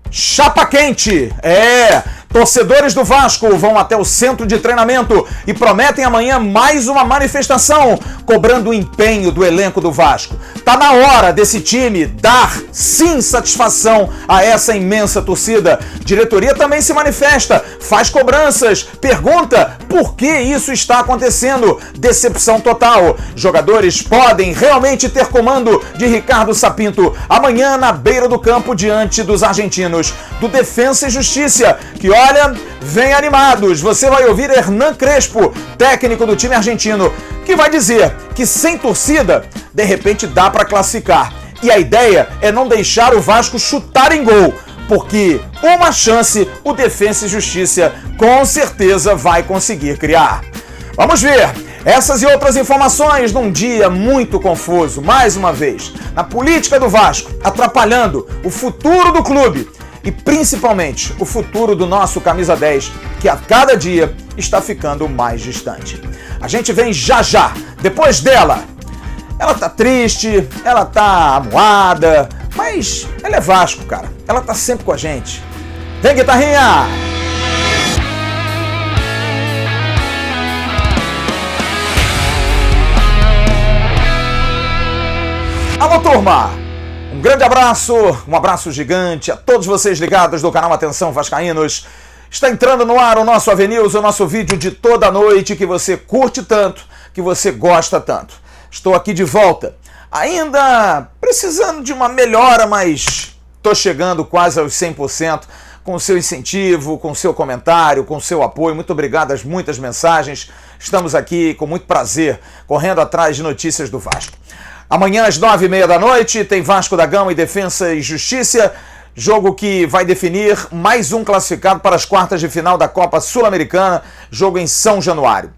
Chapa quente! Torcedores do Vasco vão até o centro de treinamento e prometem amanhã mais uma manifestação, cobrando o empenho do elenco do Vasco. Tá na hora desse time dar, sim, satisfação a essa imensa torcida. Diretoria também se manifesta, faz cobranças, pergunta por que isso está acontecendo. Decepção total. Jogadores podem realmente ter comando de Ricardo Sapinto amanhã na beira do campo diante dos argentinos do Defensa e Justiça, que olha, vem animados. Você vai ouvir Hernan Crespo, técnico do time argentino, que vai dizer que sem torcida, de repente dá para classificar. E a ideia é não deixar o Vasco chutar em gol, porque uma chance o Defensa e Justiça com certeza vai conseguir criar. Vamos ver essas e outras informações num dia muito confuso, mais uma vez, na política do Vasco, atrapalhando o futuro do clube e principalmente o futuro do nosso camisa 10, que a cada dia está ficando mais distante. A gente vem já já, depois dela. Ela tá triste, ela tá amuada, mas ela é Vasco, cara. Ela tá sempre com a gente. Vem, guitarrinha! Alô, turma! Um grande abraço, um abraço gigante a todos vocês ligados do canal Atenção Vascaínos. Está entrando no ar o nosso AVNews, o nosso vídeo de toda noite que você curte tanto, que você gosta tanto. Estou aqui de volta, ainda precisando de uma melhora, mas estou chegando quase aos 100%, com o seu incentivo, com o seu comentário, com o seu apoio. Muito obrigado às muitas mensagens. Estamos aqui com muito prazer, correndo atrás de notícias do Vasco. Amanhã às 9h30 da noite tem Vasco da Gama e Defensa e Justiça, jogo que vai definir mais um classificado para as quartas de final da Copa Sul-Americana, jogo em São Januário.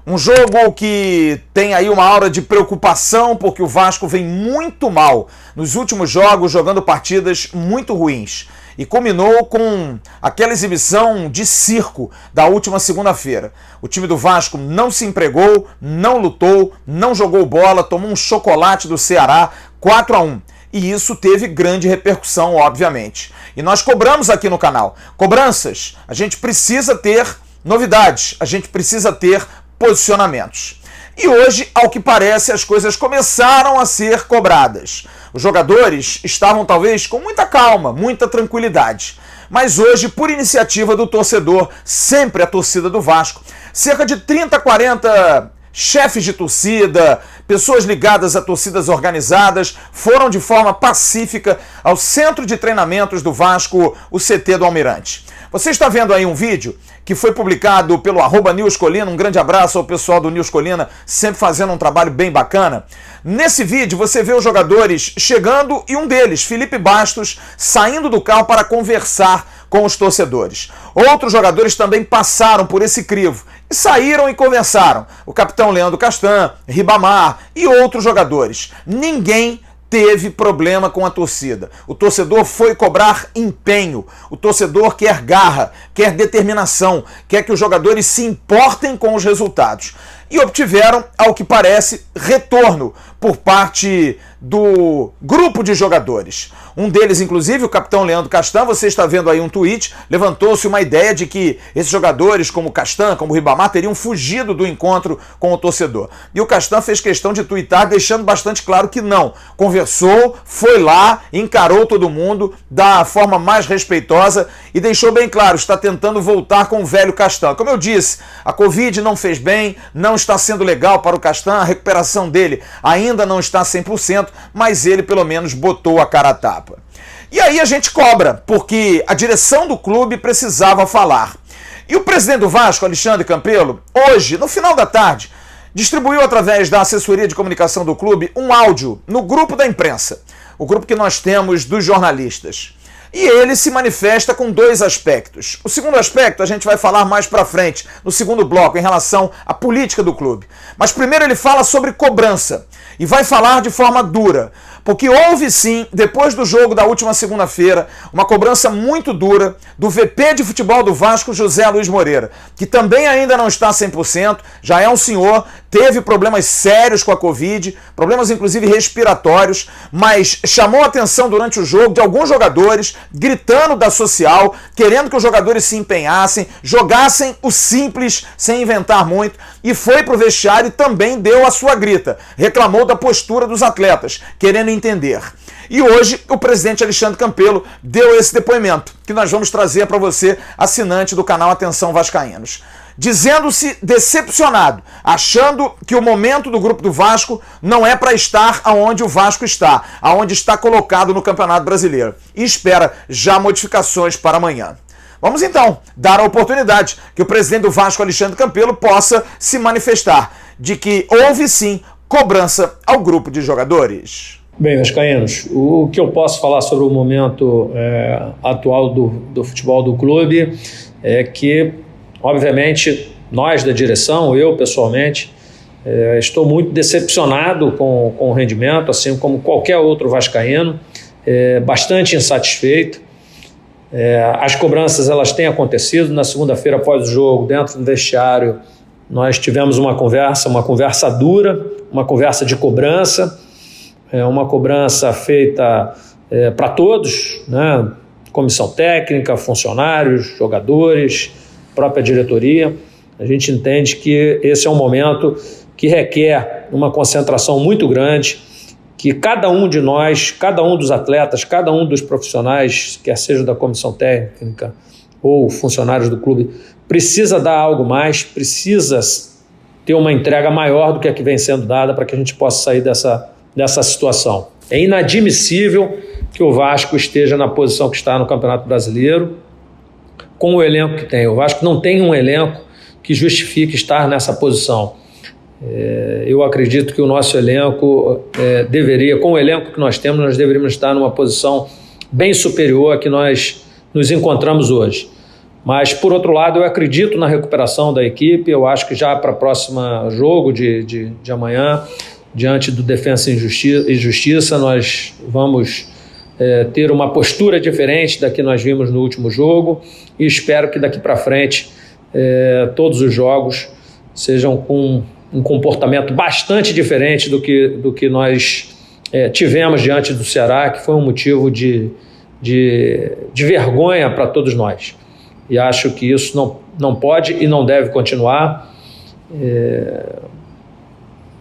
Um jogo que tem aí uma aura de preocupação, porque o Vasco vem muito mal nos últimos jogos, jogando partidas muito ruins. E culminou com aquela exibição de circo da última segunda-feira. O time do Vasco não se empregou, não lutou, não jogou bola, tomou um chocolate do Ceará, 4-1. E isso teve grande repercussão, obviamente. E nós cobramos aqui no canal. Cobranças, a gente precisa ter novidades, a gente precisa ter posicionamentos. E hoje, ao que parece, as coisas começaram a ser cobradas. Os jogadores estavam talvez com muita calma, muita tranquilidade. Mas hoje, por iniciativa do torcedor, sempre a torcida do Vasco, cerca de 30, 40 chefes de torcida, pessoas ligadas a torcidas organizadas, foram de forma pacífica ao centro de treinamentos do Vasco, o CT do Almirante. Você está vendo aí um vídeo que foi publicado pelo @NewsColina, um grande abraço ao pessoal do News Colina, sempre fazendo um trabalho bem bacana. Nesse vídeo você vê os jogadores chegando e um deles, Felipe Bastos, saindo do carro para conversar com os torcedores. Outros jogadores também passaram por esse crivo e saíram e conversaram. O capitão Leandro Castan, Ribamar e outros jogadores. Ninguém teve problema com a torcida. O torcedor foi cobrar empenho. O torcedor quer garra, quer determinação, quer que os jogadores se importem com os resultados. E obtiveram, ao que parece, retorno por parte do grupo de jogadores. Um deles, inclusive, o capitão Leandro Castan, você está vendo aí um tweet, levantou-se uma ideia de que esses jogadores, como o Castan, como o Ribamar, teriam fugido do encontro com o torcedor. E o Castan fez questão de tuitar, deixando bastante claro que não. Conversou, foi lá, encarou todo mundo da forma mais respeitosa e deixou bem claro, está tentando voltar com o velho Castan. Como eu disse, a Covid não fez bem, não está sendo legal para o Castan, a recuperação dele ainda não está 100%, mas ele pelo menos botou a cara a tapa. E aí a gente cobra, porque a direção do clube precisava falar. E o presidente do Vasco, Alexandre Campelo, hoje, no final da tarde, distribuiu através da assessoria de comunicação do clube um áudio no grupo da imprensa, o grupo que nós temos dos jornalistas. E ele se manifesta com dois aspectos. O segundo aspecto a gente vai falar mais pra frente, no segundo bloco, em relação à política do clube. Mas primeiro ele fala sobre cobrança. E vai falar de forma dura. Porque houve sim, depois do jogo da última segunda-feira, uma cobrança muito dura do VP de futebol do Vasco, José Luiz Moreira, que também ainda não está 100%, já é um senhor, teve problemas sérios com a Covid, problemas inclusive respiratórios, mas chamou a atenção durante o jogo de alguns jogadores gritando da social, querendo que os jogadores se empenhassem, jogassem o simples, sem inventar muito, e foi pro vestiário e também deu a sua grita, reclamou da postura dos atletas, querendo entender. E hoje o presidente Alexandre Campelo deu esse depoimento, que nós vamos trazer para você, assinante do canal Atenção Vascaínos. Dizendo-se decepcionado, achando que o momento do grupo do Vasco não é para estar aonde o Vasco está, aonde está colocado no Campeonato Brasileiro. E espera já modificações para amanhã. Vamos então dar a oportunidade que o presidente do Vasco, Alexandre Campelo, possa se manifestar de que houve sim cobrança ao grupo de jogadores. Bem, vascaínos, o que eu posso falar sobre o momento atual do futebol do clube é que, obviamente, nós da direção, eu pessoalmente, estou muito decepcionado com o rendimento, assim como qualquer outro vascaíno, bastante insatisfeito. As cobranças elas têm acontecido. Na segunda-feira após o jogo, dentro do vestiário, nós tivemos uma conversa dura, uma conversa de cobrança, uma cobrança feita para todos, né? Comissão técnica, funcionários, jogadores, própria diretoria. A gente entende que esse é um momento que requer uma concentração muito grande, que cada um de nós, cada um dos atletas, cada um dos profissionais, quer seja da comissão técnica ou funcionários do clube, precisa dar algo mais, precisa ter uma entrega maior do que a que vem sendo dada para que a gente possa sair dessa situação. É inadmissível que o Vasco esteja na posição que está no Campeonato Brasileiro, com o elenco que tem. O Vasco não tem um elenco que justifique estar nessa posição. Eu acredito que o nosso elenco com o elenco que nós temos, nós deveríamos estar numa posição bem superior à que nós nos encontramos hoje. Mas, por outro lado, eu acredito na recuperação da equipe. Eu acho que já para o próximo jogo de amanhã, diante do Defensa e Justiça, nós vamos ter uma postura diferente da que nós vimos no último jogo, e espero que daqui para frente todos os jogos sejam com um comportamento bastante diferente do que nós tivemos diante do Ceará, que foi um motivo de vergonha para todos nós. E acho que isso não pode e não deve continuar.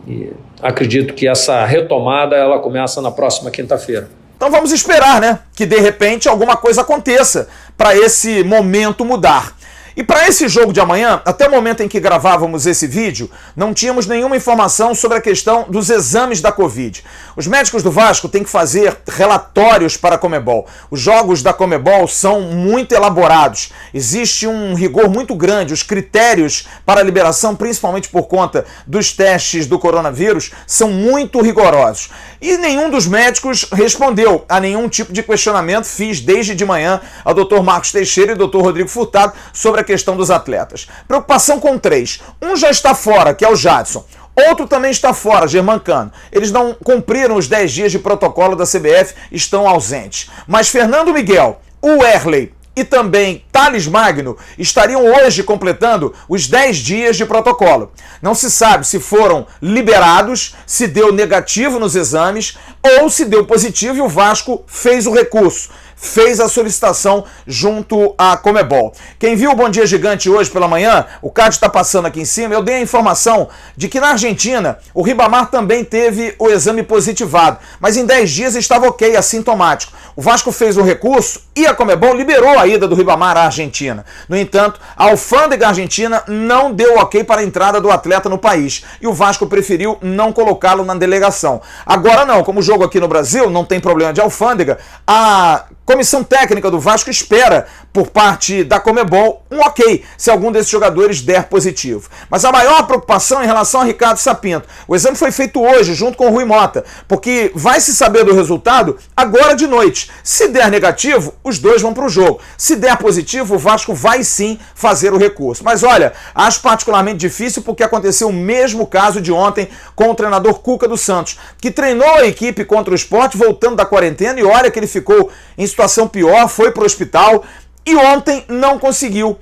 E acredito que essa retomada ela começa na próxima quinta-feira. Então vamos esperar, né, que de repente alguma coisa aconteça para esse momento mudar. E para esse jogo de amanhã, até o momento em que gravávamos esse vídeo, não tínhamos nenhuma informação sobre a questão dos exames da Covid. Os médicos do Vasco têm que fazer relatórios para a Conmebol. Os jogos da Conmebol são muito elaborados. Existe um rigor muito grande. Os critérios para a liberação, principalmente por conta dos testes do coronavírus, são muito rigorosos. E nenhum dos médicos respondeu a nenhum tipo de questionamento. Fiz desde de manhã ao Dr. Marcos Teixeira e ao Dr. Rodrigo Furtado sobre a questão dos atletas. Preocupação com 3. Um já está fora, que é o Jadson. Outro também está fora, Germancano. Eles não cumpriram os 10 dias de protocolo da CBF, estão ausentes. Mas Fernando Miguel, o Erley e também Thales Magno estariam hoje completando os 10 dias de protocolo. Não se sabe se foram liberados, se deu negativo nos exames ou se deu positivo e o Vasco fez o recurso, fez a solicitação junto à Conmebol. Quem viu o Bom Dia Gigante hoje pela manhã, o Cádio está passando aqui em cima, eu dei a informação de que na Argentina o Ribamar também teve o exame positivado, mas em 10 dias estava ok, assintomático. O Vasco fez o recurso e a Conmebol liberou a ida do Ribamar à Argentina. No entanto, a alfândega argentina não deu ok para a entrada do atleta no país e o Vasco preferiu não colocá-lo na delegação. Agora não, como o jogo aqui no Brasil não tem problema de alfândega, a comissão técnica do Vasco espera, por parte da Conmebol, um ok, se algum desses jogadores der positivo. Mas a maior preocupação é em relação a Ricardo Sapinto. O exame foi feito hoje, junto com o Rui Mota, porque vai se saber do resultado agora de noite. Se der negativo, os dois vão para o jogo. Se der positivo, o Vasco vai sim fazer o recurso. Mas olha, acho particularmente difícil porque aconteceu o mesmo caso de ontem com o treinador Cuca dos Santos, que treinou a equipe contra o Sport, voltando da quarentena, e olha que ele ficou em situação pior, foi para o hospital e ontem não conseguiu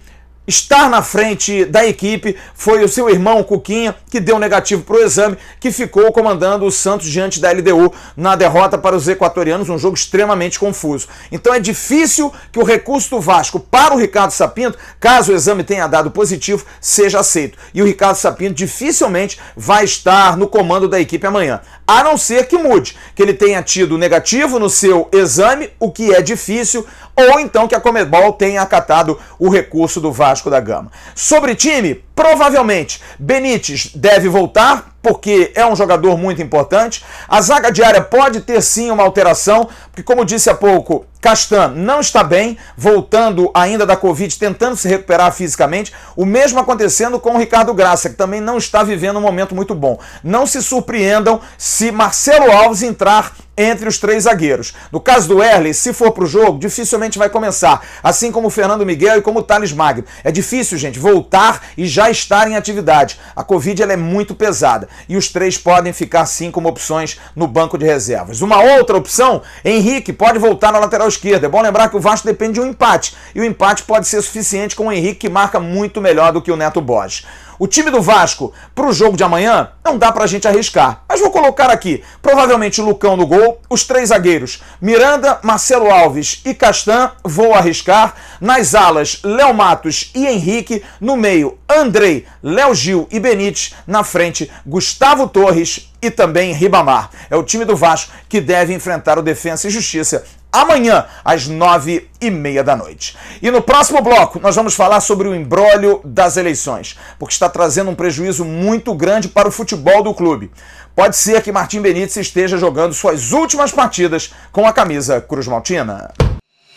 estar na frente da equipe foi o seu irmão Cuquinha, que deu negativo para o exame, que ficou comandando o Santos diante da LDU na derrota para os equatorianos, um jogo extremamente confuso. Então é difícil que o recurso do Vasco para o Ricardo Sapinto, caso o exame tenha dado positivo, seja aceito. E o Ricardo Sapinto dificilmente vai estar no comando da equipe amanhã, a não ser que mude, que ele tenha tido negativo no seu exame, o que é difícil, ou então que a Conmebol tenha acatado o recurso do Vasco da Gama. Sobre time, provavelmente Benítez deve voltar, porque é um jogador muito importante. A zaga diária pode ter sim uma alteração, porque como disse há pouco, Castan não está bem, voltando ainda da Covid, tentando se recuperar fisicamente. O mesmo acontecendo com o Ricardo Graça, que também não está vivendo um momento muito bom. Não se surpreendam se Marcelo Alves entrar entre os 3 zagueiros. No caso do Erley, se for para o jogo, dificilmente vai começar, assim como o Fernando Miguel e como o Thales Magno. É difícil, gente, voltar e já estar em atividade. A Covid ela é muito pesada e os 3 podem ficar sim como opções no banco de reservas. Uma outra opção, Henrique pode voltar na lateral esquerda. É bom lembrar que o Vasco depende de um empate e o empate pode ser suficiente com o Henrique, que marca muito melhor do que o Neto Borges. O time do Vasco para o jogo de amanhã não dá para a gente arriscar, mas vou colocar aqui, provavelmente o Lucão no gol, os 3 zagueiros, Miranda, Marcelo Alves e Castan, vou arriscar, nas alas, Léo Matos e Henrique, no meio, Andrei, Léo Gil e Benítez, na frente, Gustavo Torres e também Ribamar. É o time do Vasco que deve enfrentar o Defensa e Justiça amanhã, às 9h30 da noite. E no próximo bloco, nós vamos falar sobre o imbróglio das eleições, porque está trazendo um prejuízo muito grande para o futebol do clube. Pode ser que Martim Benítez esteja jogando suas últimas partidas com a camisa Cruz Maltina.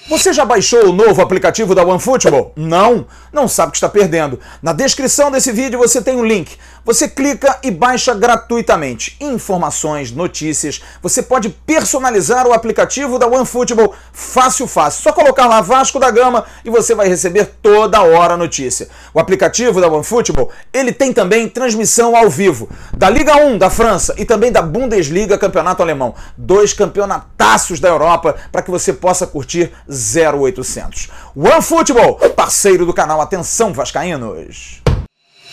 Você já baixou o novo aplicativo da OneFootball? Não? Não sabe o que está perdendo. Na descrição desse vídeo você tem um link. Você clica e baixa gratuitamente. Informações, notícias. Você pode personalizar o aplicativo da OneFootball fácil. Só colocar lá Vasco da Gama e você vai receber toda hora a notícia. O aplicativo da OneFootball, ele tem também transmissão ao vivo da Liga 1 da França e também da Bundesliga, campeonato alemão. 2 campeonataços da Europa para que você possa curtir 0800. OneFootball, parceiro do canal Atenção Vascaínos.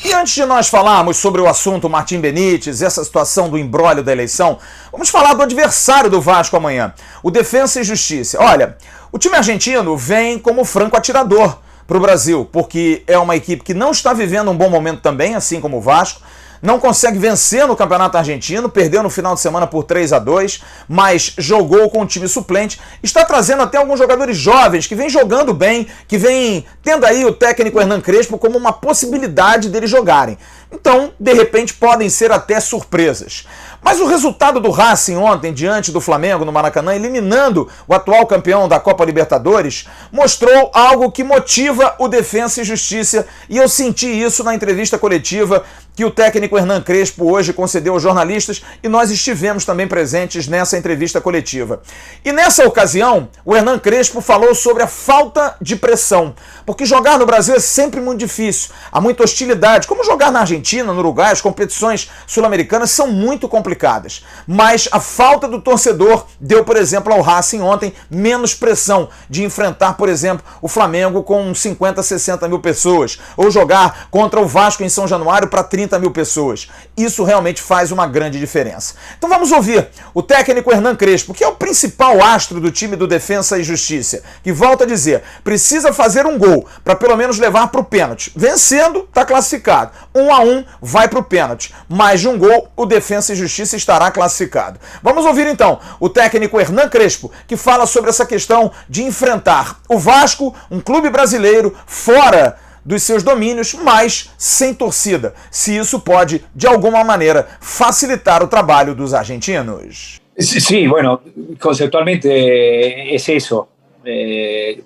E antes de nós falarmos sobre o assunto Martim Benítez, essa situação do imbróglio da eleição, vamos falar do adversário do Vasco amanhã, o Defensa e Justiça. Olha, o time argentino vem como franco atirador para o Brasil, porque é uma equipe que não está vivendo um bom momento também, assim como o Vasco. Não consegue vencer no Campeonato Argentino, perdeu no final de semana por 3-2, mas jogou com o time suplente, está trazendo até alguns jogadores jovens que vêm jogando bem, que vêm tendo aí o técnico Hernan Crespo como uma possibilidade deles jogarem. Então, de repente, podem ser até surpresas. Mas o resultado do Racing ontem, diante do Flamengo no Maracanã, eliminando o atual campeão da Copa Libertadores, mostrou algo que motiva o Defensa e Justiça, e eu senti isso na entrevista coletiva que o técnico Hernan Crespo hoje concedeu aos jornalistas, e nós estivemos também presentes nessa entrevista coletiva. E nessa ocasião, o Hernan Crespo falou sobre a falta de pressão, porque jogar no Brasil é sempre muito difícil, há muita hostilidade, como jogar na Argentina, no Uruguai, as competições sul-americanas são muito complicadas, mas a falta do torcedor deu, por exemplo, ao Racing ontem menos pressão de enfrentar, por exemplo, o Flamengo com 50, 60 mil pessoas, ou jogar contra o Vasco em São Januário para 30 mil pessoas. Isso realmente faz uma grande diferença. Então vamos ouvir o técnico Hernan Crespo, que é o principal astro do time do Defensa e Justiça, que volta a dizer, precisa fazer um gol para pelo menos levar para o pênalti. Vencendo, está classificado. 1-1 vai para o pênalti. Mais de um gol, o Defensa e Justiça estará classificado. Vamos ouvir então o técnico Hernan Crespo, que fala sobre essa questão de enfrentar o Vasco, um clube brasileiro, fora dos seus domínios, mas sem torcida, se isso pode, de alguma maneira, facilitar o trabalho dos argentinos. Sí, bueno, conceptualmente es eso,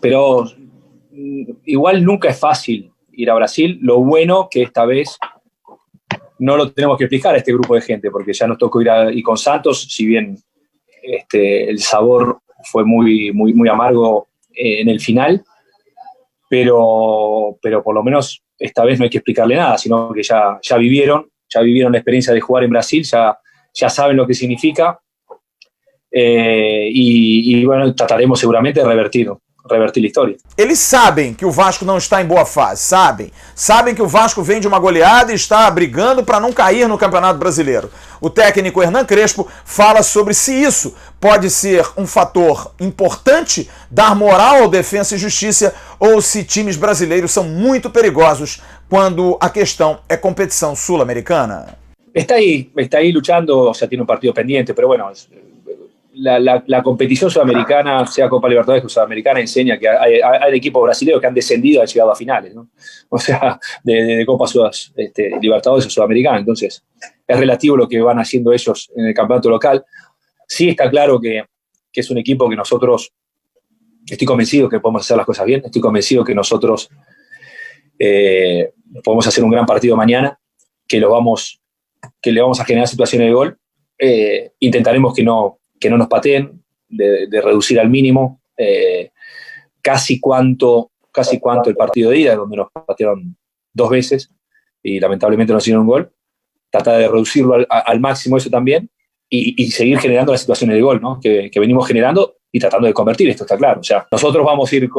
pero igual nunca es fácil ir a Brasil. Lo bueno que esta vez no lo tenemos que explicar a este grupo de gente, porque ya nos tocó ir con Santos, si bien el sabor fue muy amargo en el final, pero por lo menos esta vez no hay que explicarle nada, sino que ya vivieron la experiencia de jugar en Brasil, ya saben lo que significa, y bueno, trataremos seguramente de revertir revertir la historia. Eles sabem que o Vasco não está em boa fase, sabem que o Vasco vem de uma goleada e está brigando para não cair no Campeonato Brasileiro. O técnico Hernan Crespo fala sobre se isso pode ser um fator importante, dar moral ao Defensa e Justiça, ou se times brasileiros são muito perigosos quando a questão é competição sul-americana. Está ahí luchando, o sea, tiene un partido pendiente, pero bueno, la competición sudamericana, sea Copa Libertadores o Sudamericana, enseña que hay equipos brasileños que han descendido y han llegado a finales, ¿no? O sea, de Copa Libertadores o Sudamericana. Entonces, es relativo lo que van haciendo ellos en el campeonato local. Sí está claro que es un equipo que nosotros, estoy convencido que podemos hacer las cosas bien, estoy convencido que nosotros podemos hacer un gran partido mañana, que le vamos a generar situaciones de gol. Intentaremos que no nos pateen, de reducir al mínimo casi cuanto el partido de ida, donde nos patearon 2 veces y lamentablemente nos hicieron un gol. Tratar de reducirlo al máximo eso también y seguir generando las situaciones de gol, ¿no? que venimos generando y tratando de convertir, esto está claro. O sea, nosotros vamos a ir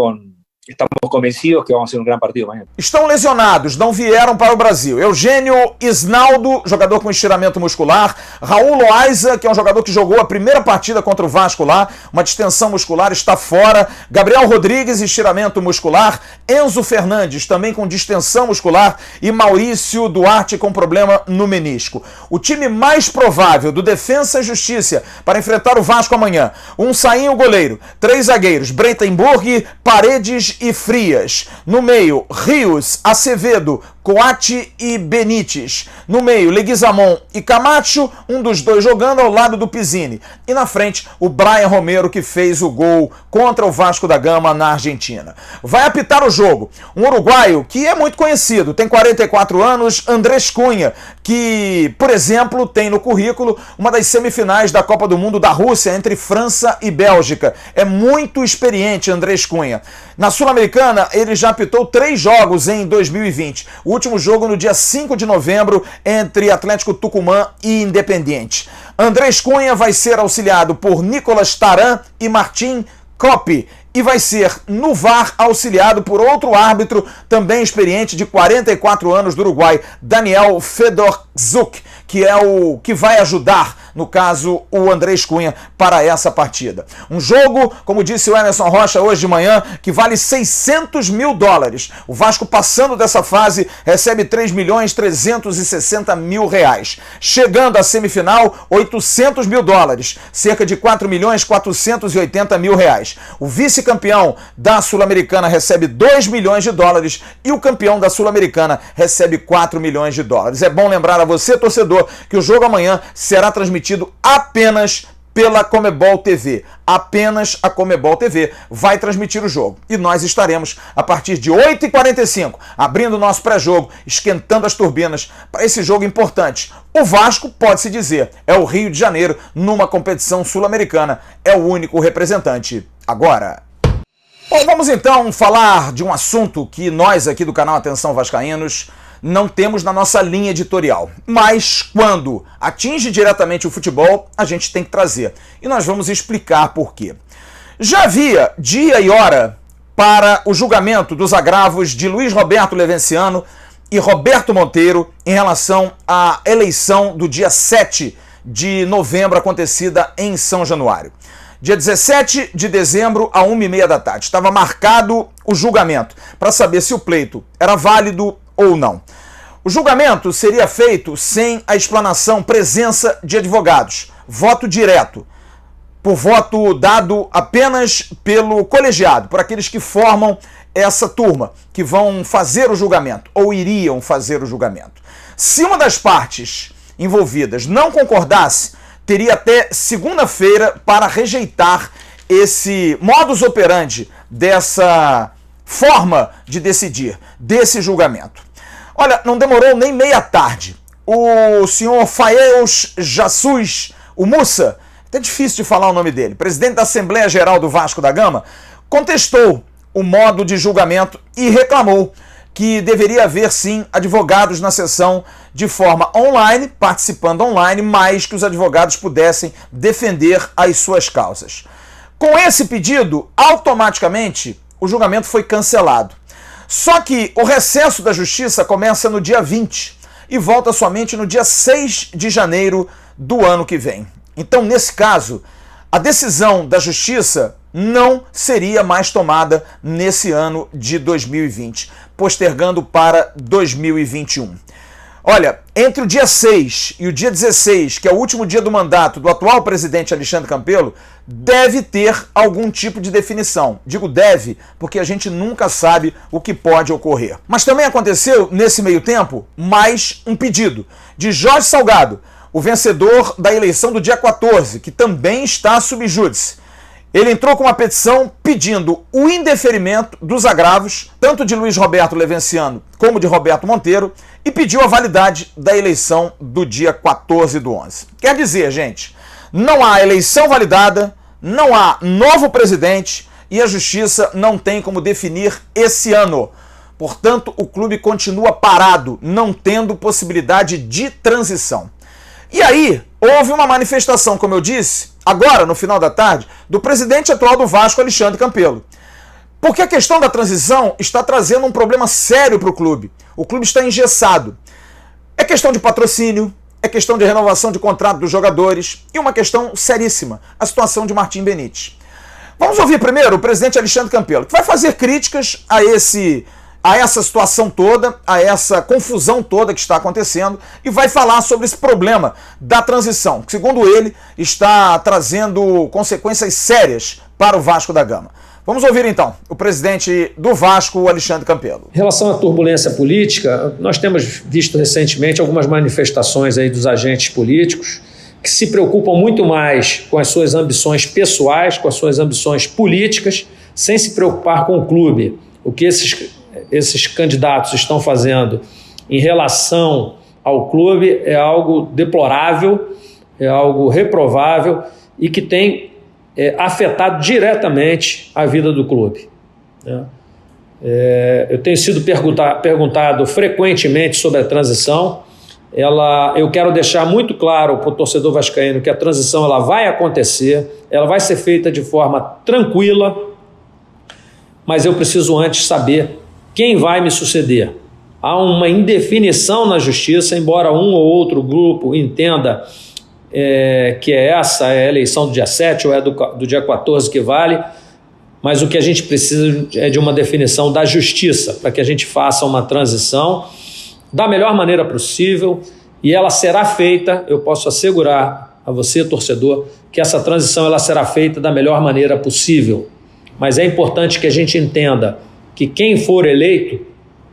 estamos convencidos que vamos a ser um grande partido amanhã. Estão lesionados, não vieram para o Brasil. Eugênio Isnaldo, jogador com estiramento muscular. Raul Loaiza, que é um jogador que jogou a primeira partida contra o Vasco lá, uma distensão muscular, está fora. Gabriel Rodrigues, estiramento muscular. Enzo Fernandes, também com distensão muscular. E Maurício Duarte, com problema no menisco. O time mais provável do Defensa e Justiça para enfrentar o Vasco amanhã: um Sainho goleiro, 3 zagueiros, Breitenburg, Paredes e Frias. No meio, Rios, Acevedo, Coati e Benítez. No meio, Leguizamon e Camacho, um dos dois jogando ao lado do Pizzini. E na frente, o Brian Romero, que fez o gol contra o Vasco da Gama na Argentina. Vai apitar o jogo um uruguaio que é muito conhecido, tem 44 anos, Andrés Cunha, que, por exemplo, tem no currículo uma das semifinais da Copa do Mundo da Rússia entre França e Bélgica. É muito experiente Andrés Cunha. Na Sul-Americana, ele já apitou 3 jogos em 2020. O último jogo no dia 5 de novembro entre Atlético Tucumã e Independiente. Andrés Cunha vai ser auxiliado por Nicolas Taran e Martin Kopp. E vai ser no VAR auxiliado por outro árbitro também experiente de 44 anos do Uruguai, Daniel Fedorczuk, que é o que vai ajudar, no caso, o Andrés Cunha para essa partida. Um jogo, como disse o Emerson Rocha hoje de manhã, que vale $600 mil. O Vasco, passando dessa fase, recebe R$3.360.000. Chegando à semifinal, $800 mil, cerca de R$4.480.000. O vice-campeão da Sul-Americana recebe $2 milhões e o campeão da Sul-Americana recebe $4 milhões. É bom lembrar a você, torcedor, que o jogo amanhã será transmitido apenas pela Comebol TV. Apenas a Comebol TV vai transmitir o jogo. E nós estaremos, a partir de 8h45, abrindo o nosso pré-jogo, esquentando as turbinas para esse jogo importante. O Vasco, pode-se dizer, é o Rio de Janeiro numa competição sul-americana. É o único representante agora. Bom, vamos então falar de um assunto que nós aqui do canal Atenção Vascaínos não temos na nossa linha editorial. Mas quando atinge diretamente o futebol, a gente tem que trazer. E nós vamos explicar por quê. Já havia dia e hora para o julgamento dos agravos de Luiz Roberto Levenciano e Roberto Monteiro em relação à eleição do dia 7 de novembro acontecida em São Januário. Dia 17 de dezembro, à 1h30 da tarde. Estava marcado o julgamento para saber se o pleito era válido ou não. O julgamento seria feito sem a explanação, presença de advogados. Voto direto. Por voto dado apenas pelo colegiado, por aqueles que formam essa turma, que vão fazer o julgamento, ou iriam fazer o julgamento. Se uma das partes envolvidas não concordasse, teria até segunda-feira para rejeitar esse modus operandi dessa forma de decidir, desse julgamento. Olha, não demorou nem meia tarde. O senhor Faeus Jesus, o Mussa, até difícil de falar o nome dele, presidente da Assembleia Geral do Vasco da Gama, contestou o modo de julgamento e reclamou que deveria haver sim advogados na sessão de forma online, participando online, mas que os advogados pudessem defender as suas causas. Com esse pedido, automaticamente, o julgamento foi cancelado. Só que o recesso da Justiça começa no dia 20 e volta somente no dia 6 de janeiro do ano que vem. Então, nesse caso, a decisão da Justiça não seria mais tomada nesse ano de 2020, postergando para 2021. Olha, entre o dia 6 e o dia 16, que é o último dia do mandato do atual presidente Alexandre Campelo, deve ter algum tipo de definição. Digo deve, porque a gente nunca sabe o que pode ocorrer. Mas também aconteceu, nesse meio tempo, mais um pedido de Jorge Salgado, o vencedor da eleição do dia 14, que também está sub júdice. Ele entrou com uma petição pedindo o indeferimento dos agravos, tanto de Luiz Roberto Levenciano como de Roberto Monteiro, e pediu a validade da eleição do dia 14/11. Quer dizer, gente, não há eleição validada, não há novo presidente e a Justiça não tem como definir esse ano. Portanto, o clube continua parado, não tendo possibilidade de transição. E aí, houve uma manifestação, como eu disse, agora, no final da tarde, do presidente atual do Vasco, Alexandre Campelo. Porque a questão da transição está trazendo um problema sério para o clube. O clube está engessado. É questão de patrocínio, é questão de renovação de contrato dos jogadores e uma questão seríssima, a situação de Martim Benítez. Vamos ouvir primeiro o presidente Alexandre Campelo, que vai fazer críticas a essa situação toda, a essa confusão toda que está acontecendo e vai falar sobre esse problema da transição, que, segundo ele, está trazendo consequências sérias para o Vasco da Gama. Vamos ouvir então o presidente do Vasco, Alexandre Campelo. Em relação à turbulência política, nós temos visto recentemente algumas manifestações aí dos agentes políticos que se preocupam muito mais com as suas ambições pessoais, com as suas ambições políticas, sem se preocupar com o clube. O que esses candidatos estão fazendo em relação ao clube é algo deplorável, é algo reprovável e que tem afetado diretamente a vida do clube. Eu tenho sido perguntado frequentemente sobre a transição. Eu quero deixar muito claro para o torcedor vascaíno que a transição ela vai acontecer, ela vai ser feita de forma tranquila, mas eu preciso antes saber quem vai me suceder. Há uma indefinição na Justiça, embora um ou outro grupo entenda que essa é a eleição do dia 7 ou é do dia 14 que vale, mas o que a gente precisa é de uma definição da Justiça, para que a gente faça uma transição da melhor maneira possível, e ela será feita, eu posso assegurar a você, torcedor, que essa transição ela será feita da melhor maneira possível. Mas é importante que a gente entenda que quem for eleito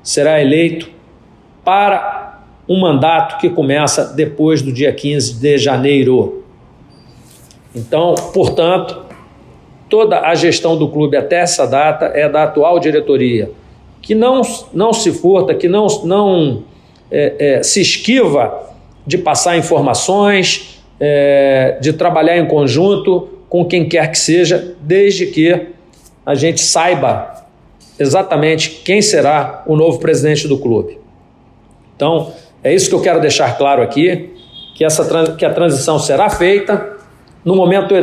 será eleito para um mandato que começa depois do dia 15 de janeiro. Então, portanto, toda a gestão do clube até essa data é da atual diretoria, que não se furta, que não se esquiva de passar informações, de trabalhar em conjunto com quem quer que seja, desde que a gente saiba exatamente quem será o novo presidente do clube. Então, é isso que eu quero deixar claro aqui, que a transição será feita no momento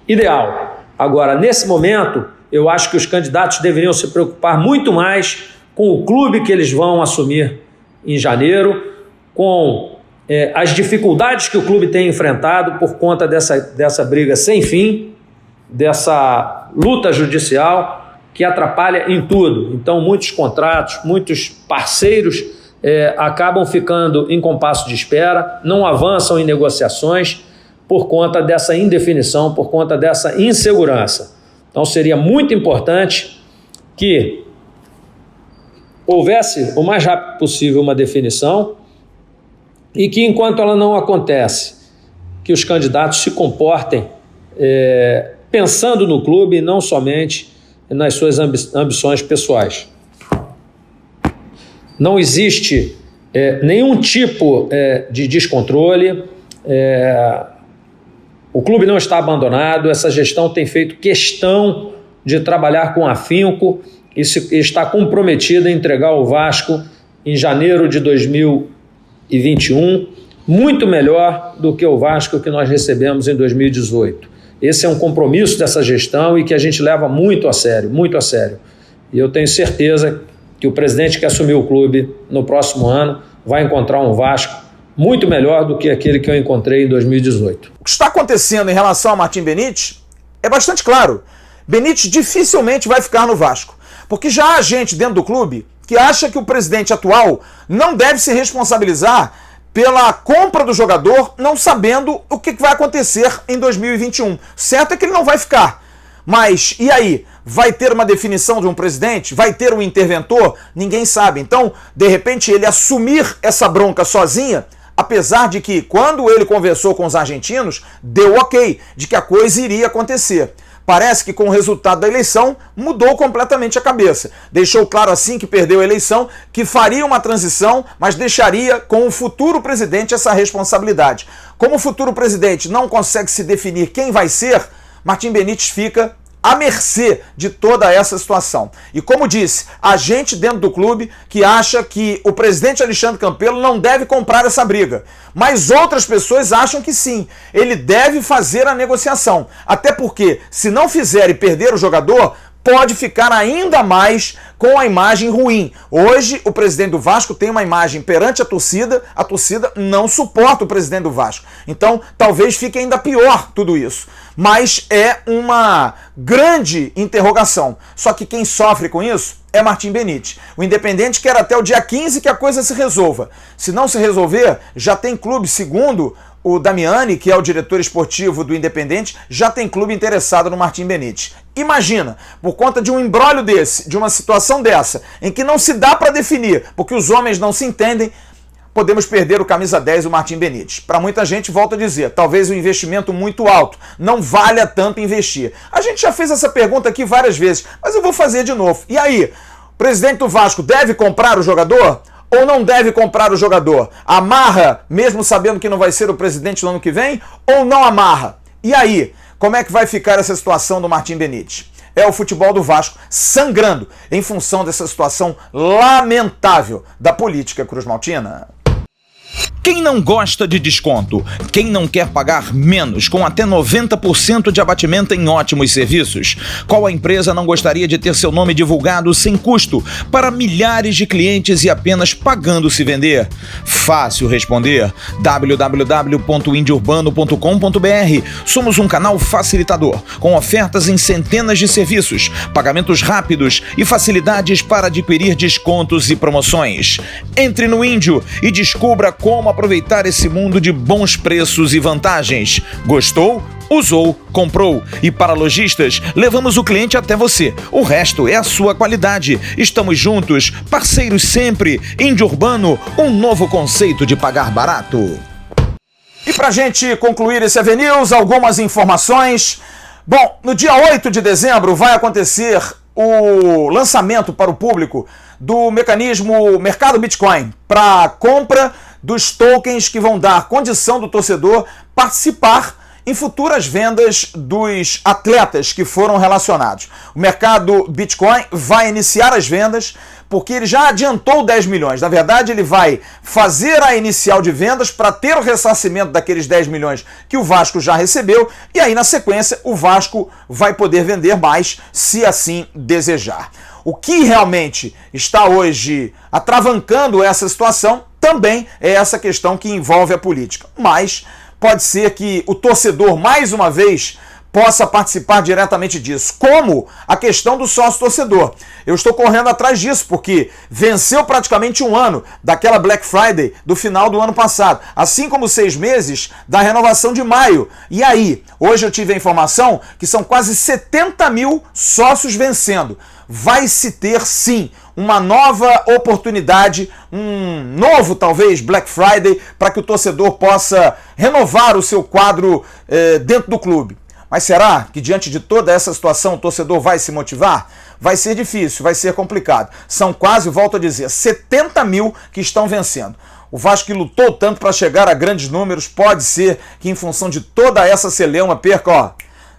ideal. Agora, nesse momento, eu acho que os candidatos deveriam se preocupar muito mais com o clube que eles vão assumir em janeiro, com as dificuldades que o clube tem enfrentado por conta dessa briga sem fim, dessa luta judicial que atrapalha em tudo. Então, muitos contratos, muitos parceiros acabam ficando em compasso de espera, não avançam em negociações por conta dessa indefinição, por conta dessa insegurança. Então seria muito importante que houvesse o mais rápido possível uma definição e que, enquanto ela não acontece, que os candidatos se comportem pensando no clube e não somente nas suas ambições pessoais. Não existe nenhum tipo de descontrole, o clube não está abandonado, essa gestão tem feito questão de trabalhar com afinco e está comprometida a entregar o Vasco em janeiro de 2021, muito melhor do que o Vasco que nós recebemos em 2018. Esse é um compromisso dessa gestão e que a gente leva muito a sério, muito a sério. e eu tenho certeza que o presidente que assumiu o clube no próximo ano vai encontrar um Vasco muito melhor do que aquele que eu encontrei em 2018. O que está acontecendo em relação a Martim Benítez é bastante claro. Benítez dificilmente vai ficar no Vasco, porque já há gente dentro do clube que acha que o presidente atual não deve se responsabilizar pela compra do jogador, não sabendo o que vai acontecer em 2021. Certo é que ele não vai ficar. Mas, e aí? Vai ter uma definição de um presidente? Vai ter um interventor? Ninguém sabe. Então, de repente, ele assumir essa bronca sozinha, apesar de que, quando ele conversou com os argentinos, deu ok, de que a coisa iria acontecer. Parece que com o resultado da eleição mudou completamente a cabeça. Deixou claro assim que perdeu a eleição, que faria uma transição, mas deixaria com o futuro presidente essa responsabilidade. Como o futuro presidente não consegue se definir quem vai ser, Martim Benítez fica à mercê de toda essa situação. E como disse, há gente dentro do clube que acha que o presidente Alexandre Campelo não deve comprar essa briga. Mas outras pessoas acham que sim, ele deve fazer a negociação. Até porque, se não fizer e perder o jogador, pode ficar ainda mais com a imagem ruim. Hoje, o presidente do Vasco tem uma imagem perante a torcida não suporta o presidente do Vasco. Então, talvez fique ainda pior tudo isso. Mas é uma grande interrogação. Só que quem sofre com isso é Martim Benítez. O Independente quer até o dia 15 que a coisa se resolva. Se não se resolver, já tem clube, segundo o Damiani, que é o diretor esportivo do Independente, já tem clube interessado no Martim Benítez. Imagina, por conta de um imbróglio desse, de uma situação dessa, em que não se dá para definir, porque os homens não se entendem, podemos perder o camisa 10, o Martim Benítez. Para muita gente, volto a dizer, talvez um investimento muito alto, não valha tanto investir. A gente já fez essa pergunta aqui várias vezes, mas eu vou fazer de novo. E aí, o presidente do Vasco deve comprar o jogador? Ou não deve comprar o jogador? Amarra, mesmo sabendo que não vai ser o presidente no ano que vem? Ou não amarra? E aí, como é que vai ficar essa situação do Martim Benítez? É o futebol do Vasco sangrando em função dessa situação lamentável da política cruzmaltina. Quem não gosta de desconto? Quem não quer pagar menos, com até 90% de abatimento em ótimos serviços? Qual a empresa não gostaria de ter seu nome divulgado sem custo para milhares de clientes e apenas pagando se vender? Fácil responder. www.indiourbano.com.br. Somos um canal facilitador, com ofertas em centenas de serviços, pagamentos rápidos e facilidades para adquirir descontos e promoções. Entre no Índio e descubra como aproveitar esse mundo de bons preços e vantagens. Gostou? Usou, comprou. E para lojistas, levamos o cliente até você. O resto é a sua qualidade. Estamos juntos, parceiros sempre. Índio Urbano, um novo conceito de pagar barato. E pra gente concluir esse AVNews, algumas informações. Bom, no dia 8 de dezembro vai acontecer o lançamento para o público do mecanismo Mercado Bitcoin para compra dos tokens que vão dar condição do torcedor participar em futuras vendas dos atletas que foram relacionados. O mercado Bitcoin vai iniciar as vendas porque ele já adiantou 10 milhões. Na verdade, ele vai fazer a inicial de vendas para ter o ressarcimento daqueles 10 milhões que o Vasco já recebeu e aí, na sequência, o Vasco vai poder vender mais, se assim desejar. O que realmente está hoje atravancando essa situação também é essa questão que envolve a política. Mas pode ser que o torcedor, mais uma vez, possa participar diretamente disso. Como a questão do sócio-torcedor. Eu estou correndo atrás disso, porque venceu praticamente um ano daquela Black Friday do final do ano passado, assim como 6 meses da renovação de maio. E aí, hoje eu tive a informação que são quase 70 mil sócios vencendo. Vai se ter, sim, uma nova oportunidade, um novo, talvez, Black Friday, para que o torcedor possa renovar o seu quadro dentro do clube. Mas será que, diante de toda essa situação, o torcedor vai se motivar? Vai ser difícil, vai ser complicado. São quase, volto a dizer, 70 mil que estão vencendo. O Vasco, que lutou tanto para chegar a grandes números, pode ser que, em função de toda essa celeuma, perca,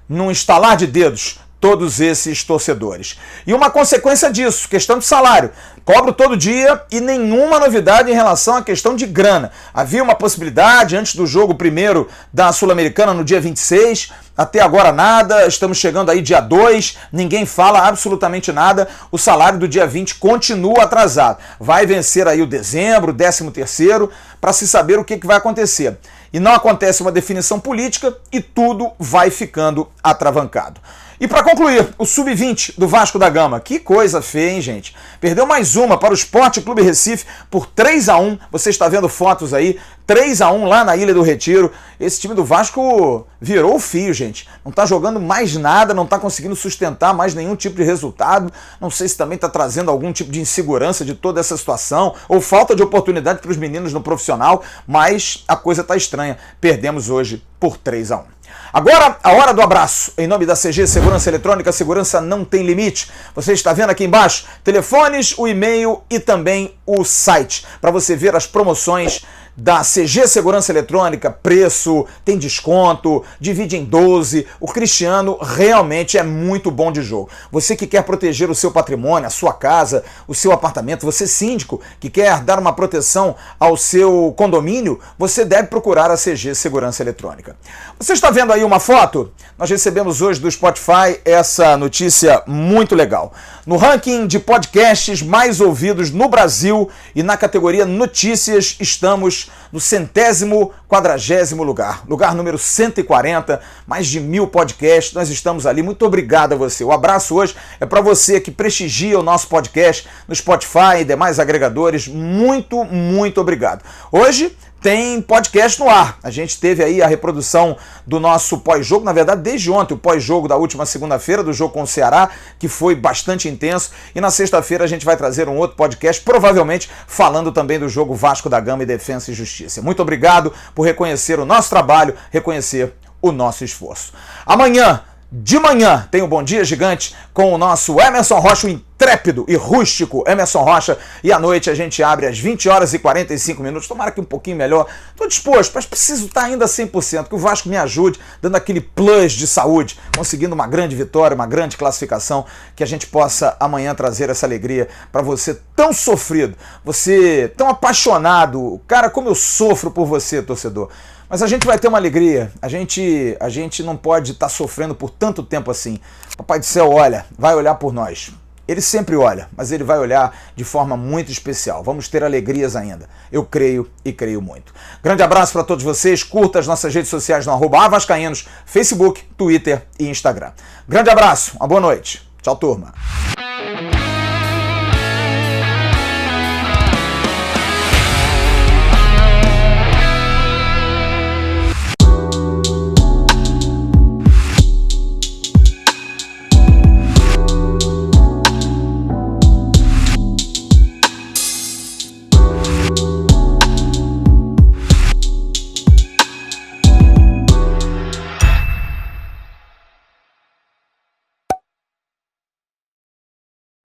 num estalar de dedos, todos esses torcedores. E uma consequência disso, questão de salário. Cobro todo dia e nenhuma novidade em relação à questão de grana. Havia uma possibilidade antes do jogo primeiro da Sul-Americana no dia 26, até agora nada, estamos chegando aí dia 2, ninguém fala absolutamente nada, o salário do dia 20 continua atrasado. Vai vencer aí o dezembro, 13º, para se saber o que vai acontecer. E não acontece uma definição política e tudo vai ficando atravancado. E para concluir, o Sub-20 do Vasco da Gama. Que coisa feia, hein, gente? Perdeu mais uma para o Sport Clube Recife por 3-1. Você está vendo fotos aí, 3-1 lá na Ilha do Retiro. Esse time do Vasco virou o fio, gente. Não está jogando mais nada, não está conseguindo sustentar mais nenhum tipo de resultado. Não sei se também está trazendo algum tipo de insegurança de toda essa situação ou falta de oportunidade para os meninos no profissional, mas a coisa está estranha. Perdemos hoje por 3-1. Agora, a hora do abraço. Em nome da CG Segurança Eletrônica, segurança não tem limite. Você está vendo aqui embaixo telefones, o e-mail e também o site para você ver as promoções da CG Segurança Eletrônica, preço, tem desconto, divide em 12. O Cristiano realmente é muito bom de jogo. Você que quer proteger o seu patrimônio, a sua casa, o seu apartamento, você síndico que quer dar uma proteção ao seu condomínio, você deve procurar a CG Segurança Eletrônica. Você está vendo aí uma foto? Nós recebemos hoje do Spotify essa notícia muito legal. No ranking de podcasts mais ouvidos no Brasil e na categoria Notícias, estamos no 140º lugar. Lugar número 140, mais de 1000 podcasts, nós estamos ali. Muito obrigado a você. O abraço hoje é para você que prestigia o nosso podcast no Spotify e demais agregadores. Muito, muito obrigado. Hoje tem podcast no ar. A gente teve aí a reprodução do nosso pós-jogo, na verdade desde ontem, o pós-jogo da última segunda-feira, do jogo com o Ceará, que foi bastante intenso, e na sexta-feira a gente vai trazer um outro podcast, provavelmente falando também do jogo Vasco da Gama e Defensa e Justiça. Muito obrigado por reconhecer o nosso trabalho, reconhecer o nosso esforço. Amanhã, de manhã, tem o Bom Dia Gigante com o nosso Emerson Rocha, o intrépido e rústico Emerson Rocha, e à noite a gente abre às 20h45. Tomara que um pouquinho melhor. Estou disposto, mas preciso estar ainda 100%, que o Vasco me ajude, dando aquele plus de saúde, conseguindo uma grande vitória, uma grande classificação, que a gente possa amanhã trazer essa alegria para você tão sofrido, você tão apaixonado. Cara, como eu sofro por você, torcedor. Mas a gente vai ter uma alegria, a gente não pode estar sofrendo por tanto tempo assim. Papai do céu olha, vai olhar por nós. Ele sempre olha, mas ele vai olhar de forma muito especial. Vamos ter alegrias ainda. Eu creio e creio muito. Grande abraço para todos vocês. Curta as nossas redes sociais no @avascaínos, Facebook, Twitter e Instagram. Grande abraço, uma boa noite. Tchau, turma.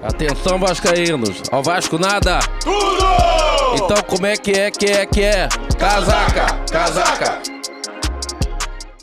Atenção, vascaínos, ao Vasco nada! Tudo! Então como é que é? Casaca, casaca!